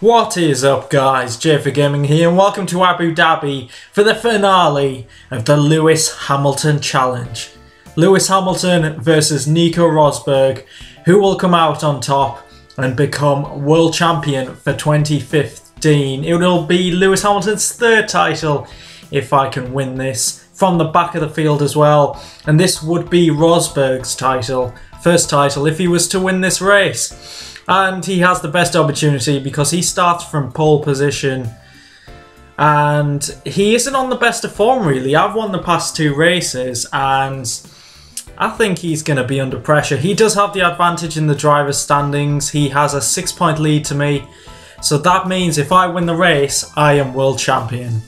What is up guys, JayFerGaming here and welcome to Abu Dhabi for the finale of the Lewis Hamilton Challenge. Lewis Hamilton versus Nico Rosberg, who will come out on top and become world champion for 2015. It will be Lewis Hamilton's third title if I can win this from the back of the field as well, and this would be Rosberg's first title if he was to win this race. And he has the best opportunity because he starts from pole position and he isn't on the best of form really. I've won the past two races and I think he's going to be under pressure. He does have the advantage in the driver's standings. He has a 6-point lead to me. So that means if I win the race, I am world champion.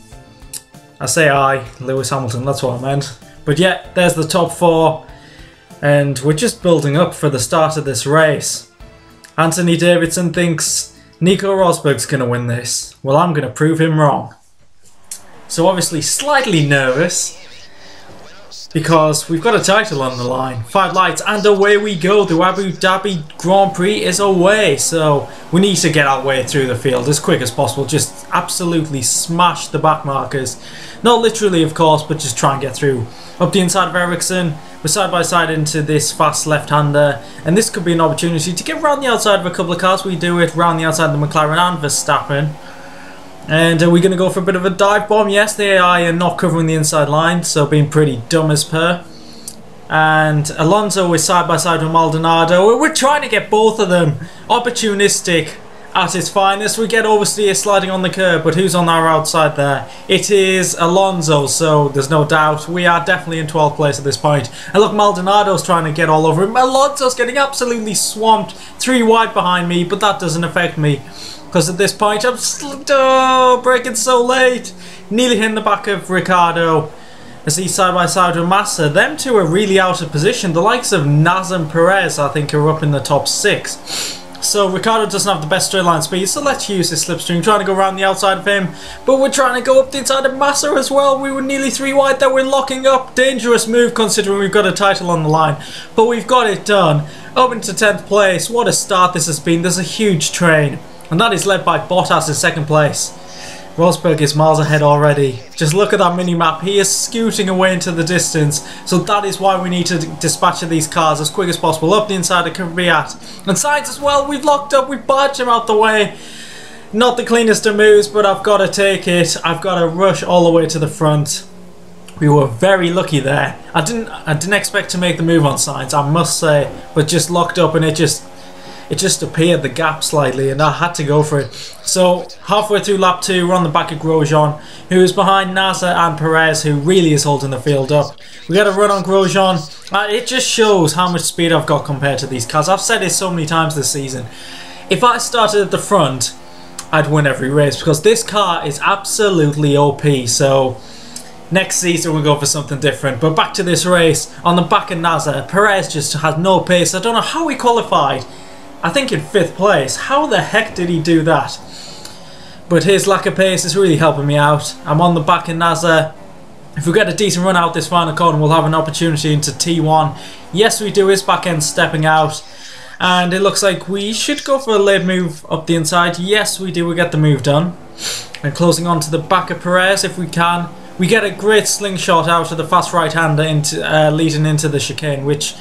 I say I, Lewis Hamilton, that's what I meant. But yeah, there's the top four and we're just building up for the start of this race. Anthony Davidson thinks Nico Rosberg's going to win this. Well, I'm going to prove him wrong. So obviously slightly nervous because we've got a title on the line. 5 lights and away we go. The Abu Dhabi Grand Prix is away. So we need to get our way through the field as quick as possible. Just absolutely smash the back markers. Not literally of course, but just try and get through. Up the inside of Ericsson. We're side by side into this fast left-hander, and this could be an opportunity to get round the outside of a couple of cars. We do it round the outside of the McLaren and Verstappen. And are we going to go for a bit of a dive bomb? Yes, the AI are not covering the inside line, so being pretty dumb as per. And Alonso is side by side with Maldonado. We're trying to get both of them opportunistic at its finest. We get oversteer sliding on the curb, but who's on our outside there? It is Alonso, so there's no doubt we are definitely in 12th place at this point. And look, Maldonado's trying to get all over him. Alonso's getting absolutely swamped, 3 wide behind me, but that doesn't affect me because at this point I'm braking so late. Nearly hitting the back of Ricciardo as he's side by side with Massa. Them two are really out of position. The likes of Naz and Perez I think are up in the top 6. So Ricciardo doesn't have the best straight line speed, so let's use his slipstream, trying to go around the outside of him, but we're trying to go up the inside of Massa as well. We were nearly 3 wide there, we're locking up. Dangerous move considering we've got a title on the line, but we've got it done. Up into 10th place, what a start this has been. There's a huge train, and that is led by Bottas in 2nd place. Rosberg is miles ahead already. Just look at that mini-map. He is scooting away into the distance. So that is why we need to dispatch these cars as quick as possible. Up the inside of Kvyat. And Sainz as well. We've locked up. We've barged him out the way. Not the cleanest of moves, but I've got to take it. I've got to rush all the way to the front. We were very lucky there. I didn't expect to make the move on Sainz, I must say. But just locked up and it just appeared the gap slightly and I had to go for it. So halfway through lap 2 we're on the back of Grosjean, who is behind Nasser and Perez, who really is holding the field up. We got a run on Grosjean. It just shows how much speed I've got compared to these cars. I've said it so many times this season. If I started at the front I'd win every race because this car is absolutely OP. So next season we'll go for something different. But back to this race on the back of Nasser. Perez just has no pace. I don't know how he qualified. I think in 5th place. How the heck did he do that? But his lack of pace is really helping me out. I'm on the back of Nasser. If we get a decent run out this final corner, we'll have an opportunity into T1. Yes, we do. His back end stepping out. And it looks like we should go for a late move up the inside. Yes, we do. We get the move done. And closing on to the back of Perez if we can. We get a great slingshot out of the fast right-hander into, leading into the chicane, which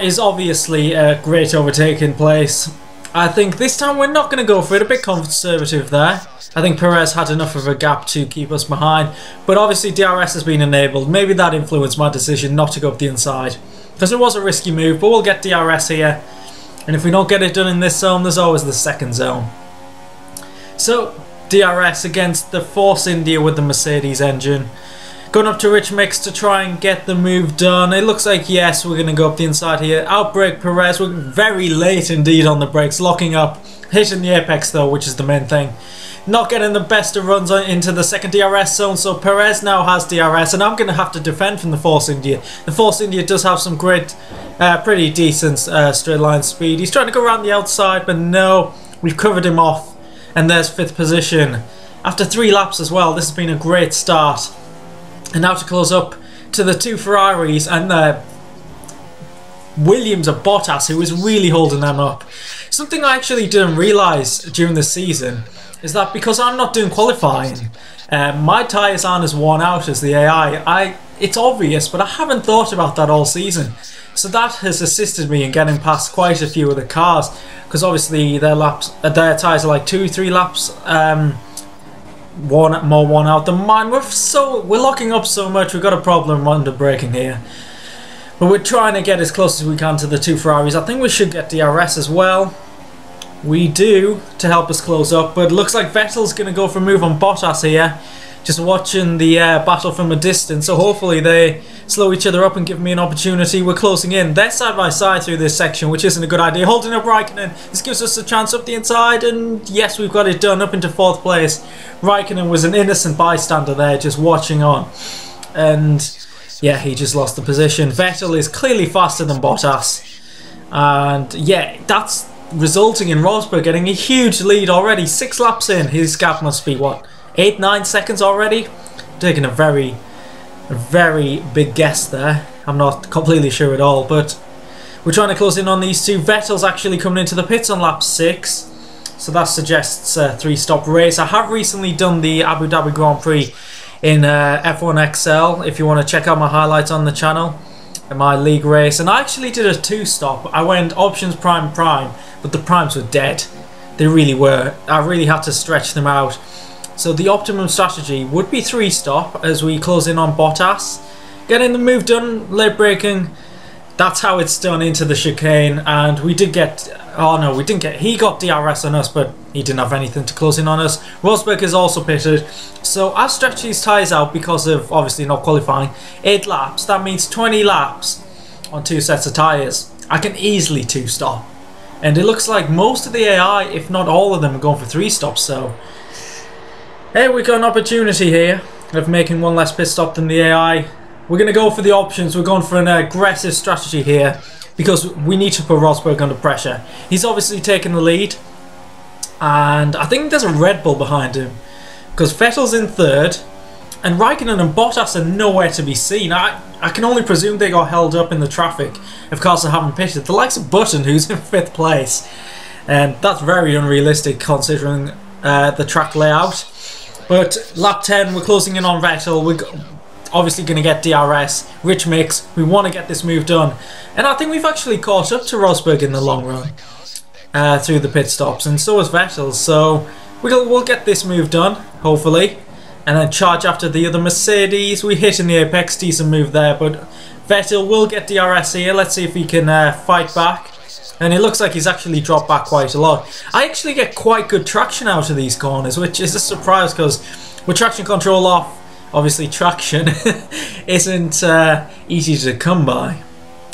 is obviously a great overtake in place. I think this time we're not going to go for it. A bit conservative there. I think Perez had enough of a gap to keep us behind. But obviously DRS has been enabled. Maybe that influenced my decision not to go up the inside. Because it was a risky move, but we'll get DRS here. And if we don't get it done in this zone, there's always the second zone. So DRS against the Force India with the Mercedes engine. Going up to Rich Mix to try and get the move done. It looks like, yes, we're going to go up the inside here. Outbrake Perez. We're very late indeed on the brakes. Locking up. Hitting the apex though, which is the main thing. Not getting the best of runs into the second DRS zone. So Perez now has DRS. And I'm going to have to defend from the Force India. The Force India does have some great, pretty decent straight line speed. He's trying to go around the outside, but no. We've covered him off. And there's 5th position. After 3 laps as well. This has been a great start. And now to close up to the 2 Ferraris and Williams or Bottas who was really holding them up. Something I actually didn't realise during the season is that because I'm not doing qualifying, my tyres aren't as worn out as the AI. It's obvious, but I haven't thought about that all season. So that has assisted me in getting past quite a few of the cars, because obviously their tyres are like 2-3 laps more worn out than mine. We're locking up so much, we've got a problem under braking here. But we're trying to get as close as we can to the two Ferraris. I think we should get DRS as well. We do, to help us close up, but it looks like Vettel's going to go for a move on Bottas here. Just watching the battle from a distance, so hopefully they slow each other up and give me an opportunity. We're closing in. They're side by side through this section, which isn't a good idea. Holding up Raikkonen. This gives us a chance up the inside, and yes, we've got it done, up into 4th place. Raikkonen was an innocent bystander there, just watching on. And yeah, he just lost the position. Vettel is clearly faster than Bottas. And yeah, that's resulting in Rosberg getting a huge lead already. 6 laps in, his gap must be what? 8-9 seconds already? Taking a very big guess there. I'm not completely sure at all, but we're trying to close in on these two. Vettel's actually coming into the pits on lap 6, so that suggests a 3-stop race. I have recently done the Abu Dhabi Grand Prix in F1 XL, if you want to check out my highlights on the channel, my league race, and I actually did a 2-stop. I went options prime, but the primes were dead. They really were. I really had to stretch them out. So the optimum strategy would be 3-stop as we close in on Bottas. Getting the move done, late braking. That's how it's done into the chicane, and we did get... Oh no, we didn't get... He got DRS on us, but he didn't have anything to close in on us. Rosberg is also pitted. So I've stretched these tyres out because of obviously not qualifying. 8 laps, that means 20 laps on 2 sets of tyres. I can easily 2-stop. And it looks like most of the AI, if not all of them, are going for 3-stops, so... Hey, we've got an opportunity here of making one less pit stop than the AI. We're going to go for the options. We're going for an aggressive strategy here because we need to put Rosberg under pressure. He's obviously taken the lead, and I think there's a Red Bull behind him because Vettel's in 3rd and Raikkonen and Bottas are nowhere to be seen. I can only presume they got held up in the traffic of cars that haven't pitted. The likes of Button, who's in 5th place, and that's very unrealistic considering the track layout. But lap 10, we're closing in on Vettel. We're obviously going to get DRS, rich mix. We want to get this move done. And I think we've actually caught up to Rosberg in the long run through the pit stops. And so has Vettel. So we'll get this move done, hopefully. And then charge after the other Mercedes. We hit in the apex, decent move there. But Vettel will get DRS here. Let's see if he can fight back. And it looks like he's actually dropped back quite a lot. I actually get quite good traction out of these corners, which is a surprise because with traction control off, obviously traction isn't easy to come by.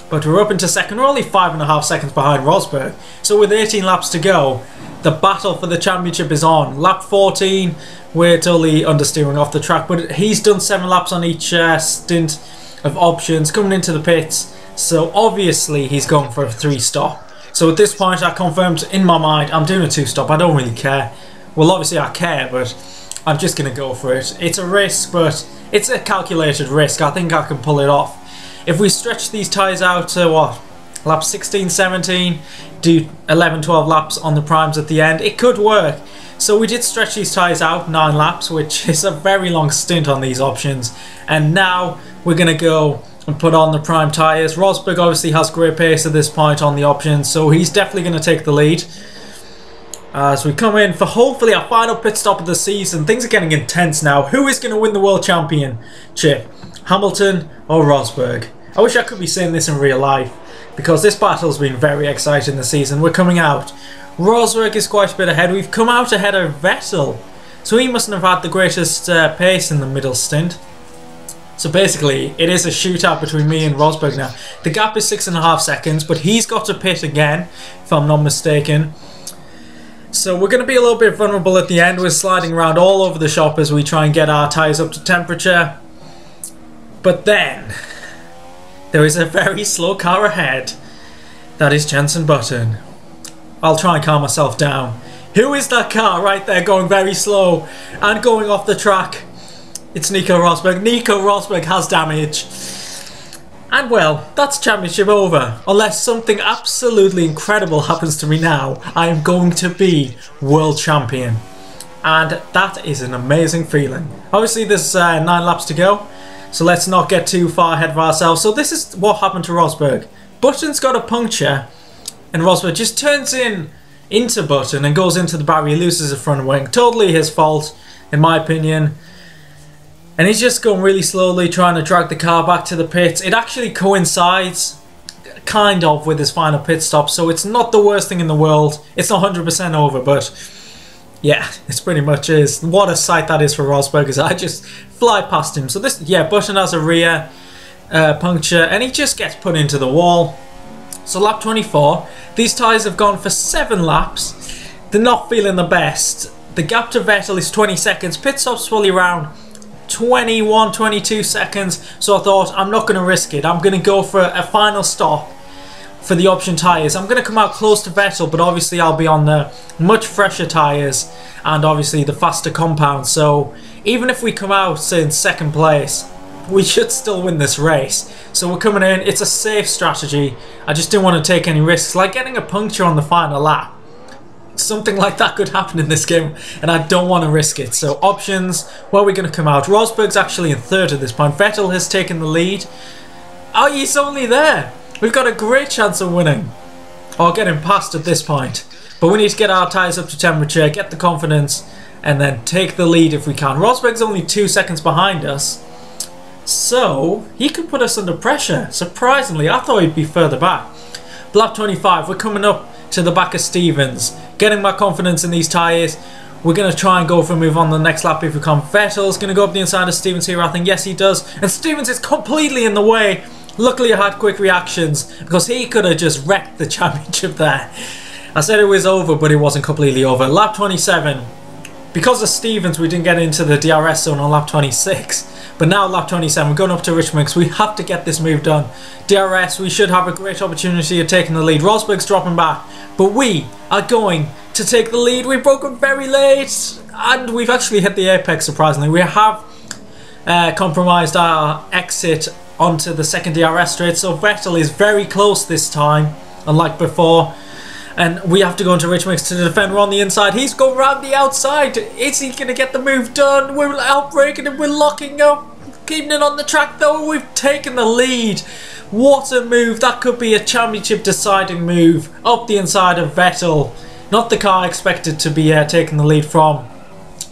But we're up into 2nd. We're only 5.5 seconds behind Rosberg. So with 18 laps to go, the battle for the championship is on. Lap 14, we're totally understeering off the track. But he's done 7 laps on each stint of options coming into the pits. So obviously he's going for a 3-stop. So at this point I confirmed in my mind I'm doing a 2-stop. I don't really care. Well, obviously I care, but I'm just going to go for it. It's a risk, but it's a calculated risk. I think I can pull it off. If we stretch these tyres out to what? Lap 16, 17, do 11, 12 laps on the primes at the end, it could work. So we did stretch these tyres out 9 laps, which is a very long stint on these options. And now we're going to go and put on the prime tyres. Rosberg obviously has great pace at this point on the options, so he's definitely going to take the lead. As we come in for hopefully our final pit stop of the season. Things are getting intense now. Who is going to win the World Championship? Hamilton or Rosberg? I wish I could be saying this in real life, because this battle's been very exciting this season. We're coming out. Rosberg is quite a bit ahead. We've come out ahead of Vettel, so he mustn't have had the greatest pace in the middle stint. So basically, it is a shootout between me and Rosberg now. The gap is 6.5 seconds, but he's got to pit again, if I'm not mistaken. So we're going to be a little bit vulnerable at the end. We're sliding around all over the shop as we try and get our tyres up to temperature. But then, there is a very slow car ahead. That is Jenson Button. I'll try and calm myself down. Who is that car right there going very slow and going off the track? It's Nico Rosberg. Nico Rosberg has damage. And well, that's championship over. Unless something absolutely incredible happens to me now, I am going to be world champion. And that is an amazing feeling. Obviously there's 9 laps to go, so let's not get too far ahead of ourselves. So this is what happened to Rosberg. Button's got a puncture, and Rosberg just turns into Button and goes into the barrier, loses the front wing. Totally his fault, in my opinion. And he's just going really slowly, trying to drag the car back to the pits. It actually coincides, kind of, with his final pit stop, so it's not the worst thing in the world. It's not 100% over, but yeah, it's pretty much is. What a sight that is for Rosberg, as I just fly past him. So this, yeah, Button has a rear puncture, and he just gets put into the wall. So lap 24, these tyres have gone for 7 laps. They're not feeling the best. The gap to Vettel is 20 seconds. Pit stop's fully around 21, 22 seconds, so I thought I'm not going to risk it. I'm going to go for a final stop for the option tyres. I'm going to come out close to Vettel, but obviously I'll be on the much fresher tyres and obviously the faster compound. So even if we come out in 2nd place, we should still win this race. So we're coming in, it's a safe strategy. I just didn't want to take any risks, like getting a puncture on the final lap. Something like that could happen in this game, and I don't want to risk it. So options, where are we going to come out? Rosberg's actually in 3rd at this point. Vettel has taken the lead. Oh, he's only there. We've got a great chance of winning, or getting past at this point. But we need to get our tyres up to temperature, get the confidence, and then take the lead if we can. Rosberg's only 2 seconds behind us, so he could put us under pressure. Surprisingly, I thought he'd be further back. Lap 25, we're coming up to the back of Stevens, getting my confidence in these tyres. We're going to try and go for a move on the next lap if we can. Vettel's going to go up the inside of Stevens here, I think. Yes, he does. And Stevens is completely in the way. Luckily, I had quick reactions, because he could have just wrecked the championship there. I said it was over, but it wasn't completely over. Lap 27. Because of Stevens, we didn't get into the DRS zone on lap 26. But now lap 27, we're going up to Richmond, so we have to get this move done. DRS, we should have a great opportunity of taking the lead. Rosberg's dropping back, but we are going to take the lead. We've broken very late, and we've actually hit the apex, surprisingly. We have compromised our exit onto the 2nd DRS straight, so Vettel is very close this time, unlike before. And we have to go into Richmond to defend. We're on the inside. He's going round the outside. Is he going to get the move done? We're outbraking him. We're locking up. Keeping it on the track though. We've taken the lead. What a move. That could be a championship deciding move. Up the inside of Vettel. Not the car I expected to be taking the lead from.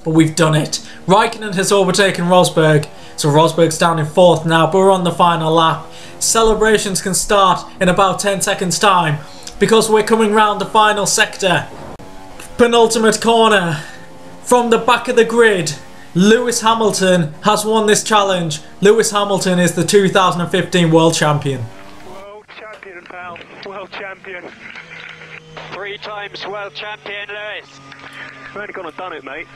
But we've done it. Raikkonen has overtaken Rosberg. So Rosberg's down in 4th now. But we're on the final lap. Celebrations can start in about 10 seconds time, because we're coming round the final sector. Penultimate corner. From the back of the grid, Lewis Hamilton has won this challenge. Lewis Hamilton is the 2015 World Champion. World Champion, pal. World Champion. 3 times World Champion, Lewis. You've only gone and done it, mate.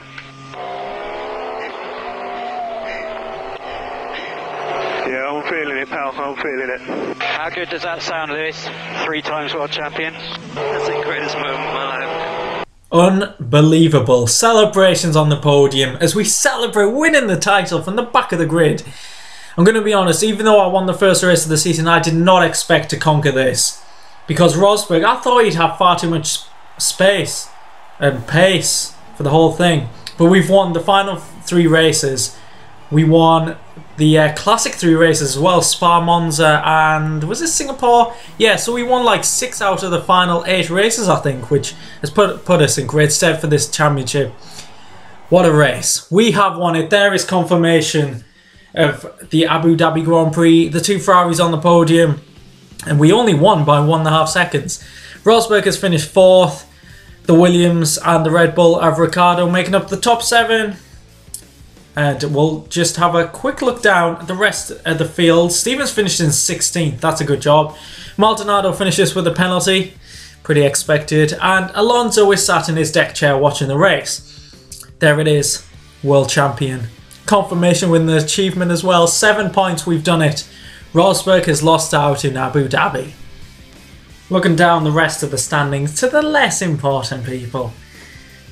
Yeah, I'm feeling it, pal. I'm feeling it. How good does that sound, Lewis? 3 times World Champion. That's the greatest moment of my life. Unbelievable. Celebrations on the podium as we celebrate winning the title from the back of the grid. I'm going to be honest, even though I won the first race of the season, I did not expect to conquer this. Because Rosberg, I thought he'd have far too much space and pace for the whole thing. But we've won the final 3 races. We won the classic 3 races as well, Spa, Monza, and was it Singapore? Yeah, so we won like 6 out of the final 8 races, I think, which has put us in great stead for this championship. What a race. We have won it. There is confirmation of the Abu Dhabi Grand Prix. The 2 Ferraris on the podium, and we only won by 1.5 seconds. Rosberg has finished 4th. The Williams and the Red Bull of Ricciardo making up the top 7. And we'll just have a quick look down at the rest of the field. Stevens finished in 16th. That's a good job. Maldonado finishes with a penalty. Pretty expected. And Alonso is sat in his deck chair watching the race. There it is. World champion. Confirmation with the achievement as well. 7 points. We've done it. Rosberg has lost out in Abu Dhabi. Looking down the rest of the standings to the less important people.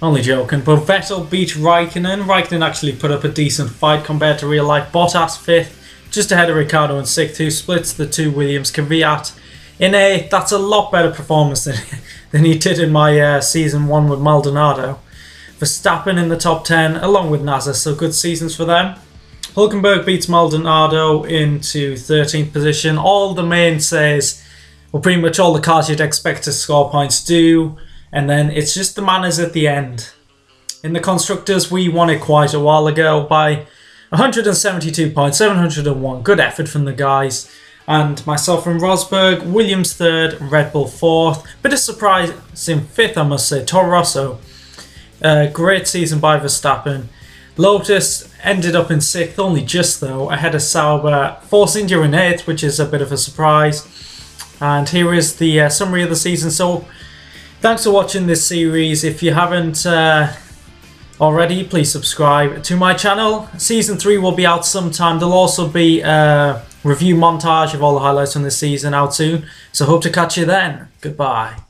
Only joking, but Vettel beat Raikkonen. Raikkonen actually put up a decent fight compared to real life. Bottas 5th, just ahead of Ricciardo in 6th, who splits the two Williams. Kvyat in 8th. That's a lot better performance than he did in my season 1 with Maldonado. Verstappen in the top 10 along with Nasser, so good seasons for them. Hulkenberg beats Maldonado into 13th position. All the mainstays, well, pretty much all the cars you'd expect to score points do, and then it's just the manners at the end. In the Constructors, we won it quite a while ago by 172 points, 701. Good effort from the guys. And myself and Rosberg, Williams 3rd, Red Bull 4th. Bit of surprise in 5th, I must say, Toro Rosso. Great season by Verstappen. Lotus ended up in 6th, only just though, ahead of Sauber. Force India in 8th, which is a bit of a surprise. And here is the summary of the season. So, thanks for watching this series. If you haven't already, please subscribe to my channel. Season 3 will be out sometime. There'll also be a review montage of all the highlights from this season out soon. So, hope to catch you then. Goodbye.